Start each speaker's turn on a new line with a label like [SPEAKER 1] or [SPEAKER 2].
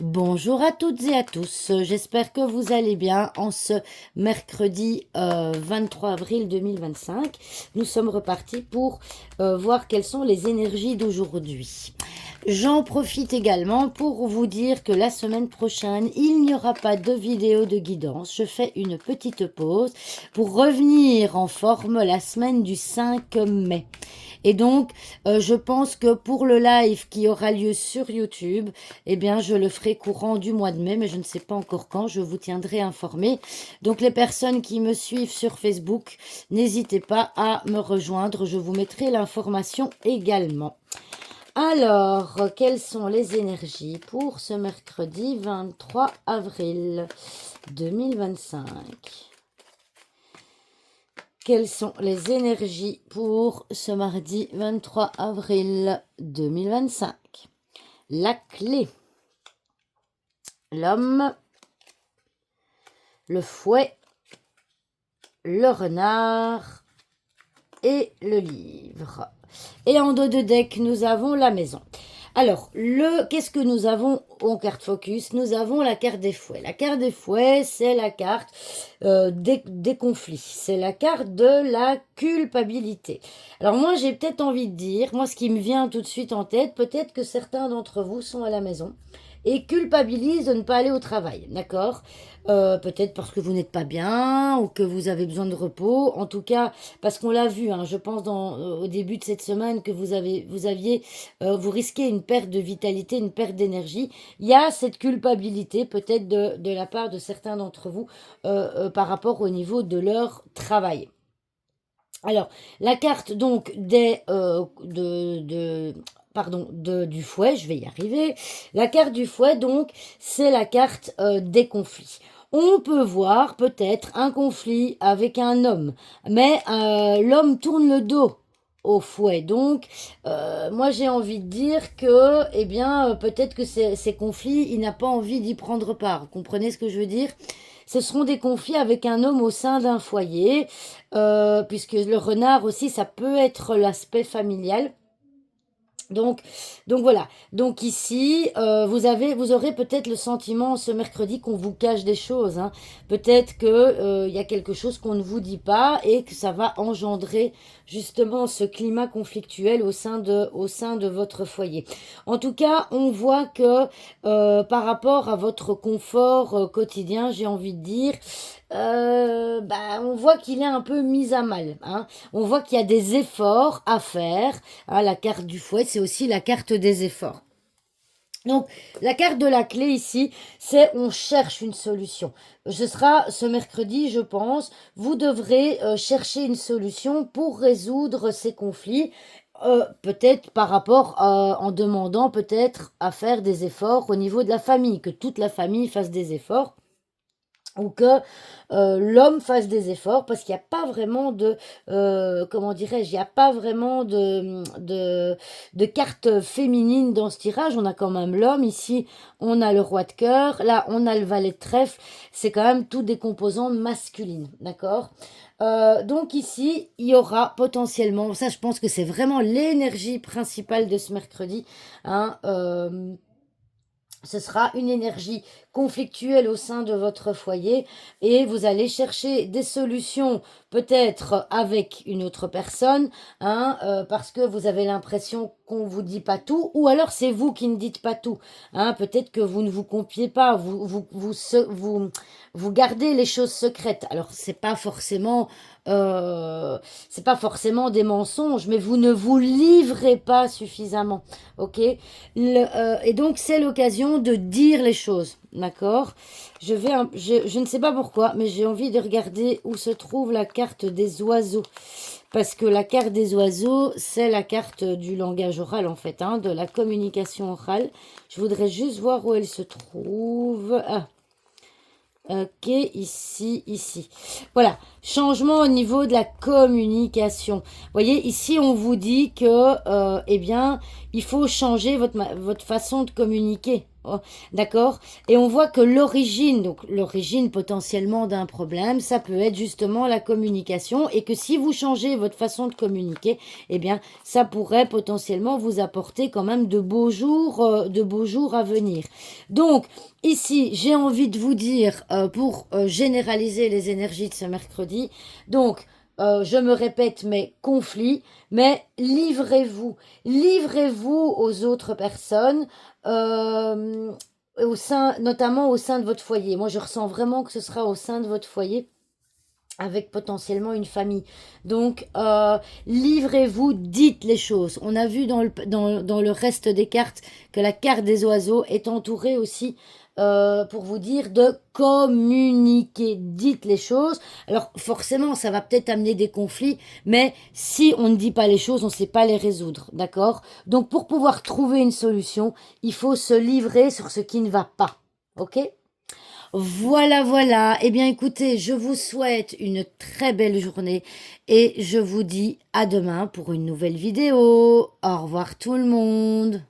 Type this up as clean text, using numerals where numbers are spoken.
[SPEAKER 1] Bonjour à toutes et à tous, j'espère que vous allez bien en ce mercredi 23 avril 2025. Nous sommes repartis pour voir quelles sont les énergies d'aujourd'hui. J'en profite également pour vous dire que la semaine prochaine, il n'y aura pas de vidéo de guidance. Je fais une petite pause pour revenir en forme la semaine du 5 mai. Et donc, je pense que pour le live qui aura lieu sur YouTube, eh bien, je le ferai courant du mois de mai, mais je ne sais pas encore quand, je vous tiendrai informé. Donc, les personnes qui me suivent sur Facebook, n'hésitez pas à me rejoindre, je vous mettrai l'information également. Alors, quelles sont les énergies pour ce mercredi 23 avril 2025 ? Quelles sont les énergies pour ce mardi 23 avril 2025 ? La clé, l'homme, le fouet, le renard et le livre. Et en dos de deck, nous avons la maison. Alors, qu'est-ce que nous avons en carte focus? Nous avons la carte des fouets. La carte des fouets, c'est la carte des conflits. C'est la carte de la culpabilité. Alors moi, j'ai peut-être envie de dire, moi, ce qui me vient tout de suite en tête, peut-être que certains d'entre vous sont à la maison et culpabilisent de ne pas aller au travail, d'accord? Peut-être parce que vous n'êtes pas bien ou que vous avez besoin de repos. En tout cas, parce qu'on l'a vu, hein, je pense au début de cette semaine que vous risquez une perte de vitalité, une perte d'énergie. Il y a cette culpabilité peut-être de la part de certains d'entre vous par rapport au niveau de leur travail. Alors, la carte donc du fouet, je vais y arriver. La carte du fouet, donc, c'est la carte des conflits. On peut voir peut-être un conflit avec un homme, mais l'homme tourne le dos au fouet. Donc, moi j'ai envie de dire que, eh bien, peut-être que ces conflits, il n'a pas envie d'y prendre part. Vous comprenez ce que je veux dire? Ce seront des conflits avec un homme au sein d'un foyer, puisque le renard aussi, ça peut être l'aspect familial. Donc voilà. Donc ici, vous aurez peut-être le sentiment ce mercredi qu'on vous cache des choses, hein. Peut-être que y a quelque chose qu'on ne vous dit pas et que ça va engendrer justement ce climat conflictuel au sein de votre foyer. En tout cas, on voit que par rapport à votre confort quotidien, j'ai envie de dire, on voit qu'il est un peu mis à mal, hein. On voit qu'il y a des efforts à faire. Ah, la carte du fouet, c'est aussi la carte des efforts. Donc, la carte de la clé ici, c'est on cherche une solution. Ce sera ce mercredi, je pense. Vous devrez chercher une solution pour résoudre ces conflits. Peut-être par rapport en demandant peut-être à faire des efforts au niveau de la famille, que toute la famille fasse des efforts ou que l'homme fasse des efforts parce qu'il n'y a pas vraiment comment dirais-je, il n'y a pas vraiment de carte féminine dans ce tirage. On a quand même l'homme ici, on a le roi de cœur, là on a le valet de trèfle, c'est quand même tout des composantes masculines, d'accord? Donc ici, il y aura potentiellement, ça je pense que c'est vraiment l'énergie principale de ce mercredi, hein, ce sera une énergie conflictuelle au sein de votre foyer et vous allez chercher des solutions peut-être avec une autre personne, hein, parce que vous avez l'impression qu'on vous dit pas tout, ou alors c'est vous qui ne dites pas tout, hein, peut-être que vous ne vous confiez pas, vous gardez les choses secrètes. Alors c'est pas forcément des mensonges, mais vous ne vous livrez pas suffisamment, ok? Et donc c'est l'occasion de dire les choses, d'accord? Je ne sais pas pourquoi, mais j'ai envie de regarder où se trouve la carte des oiseaux. Parce que la carte des oiseaux, c'est la carte du langage oral, en fait, hein, de la communication orale. Je voudrais juste voir où elle se trouve. Ah, ok, ici. Voilà, changement au niveau de la communication. Vous voyez, ici, on vous dit que, eh bien, il faut changer votre façon de communiquer. Oh, d'accord? Et on voit que l'origine, donc l'origine potentiellement d'un problème, ça peut être justement la communication et que si vous changez votre façon de communiquer, eh bien, ça pourrait potentiellement vous apporter quand même de beaux jours à venir. Donc, ici, j'ai envie de vous dire, pour généraliser les énergies de ce mercredi, donc, je me répète, mais conflit, mais livrez-vous aux autres personnes, euh, notamment au sein de votre foyer. Moi, je ressens vraiment que ce sera au sein de votre foyer avec potentiellement une famille. Donc, livrez-vous, dites les choses. On a vu dans le reste des cartes que la carte des oiseaux est entourée aussi pour vous dire de communiquer. Dites les choses. Alors, forcément, ça va peut-être amener des conflits, mais si on ne dit pas les choses, on ne sait pas les résoudre. D'accord? Donc, pour pouvoir trouver une solution, il faut se livrer sur ce qui ne va pas. OK? Voilà, voilà. Eh bien, écoutez, je vous souhaite une très belle journée et je vous dis à demain pour une nouvelle vidéo. Au revoir tout le monde.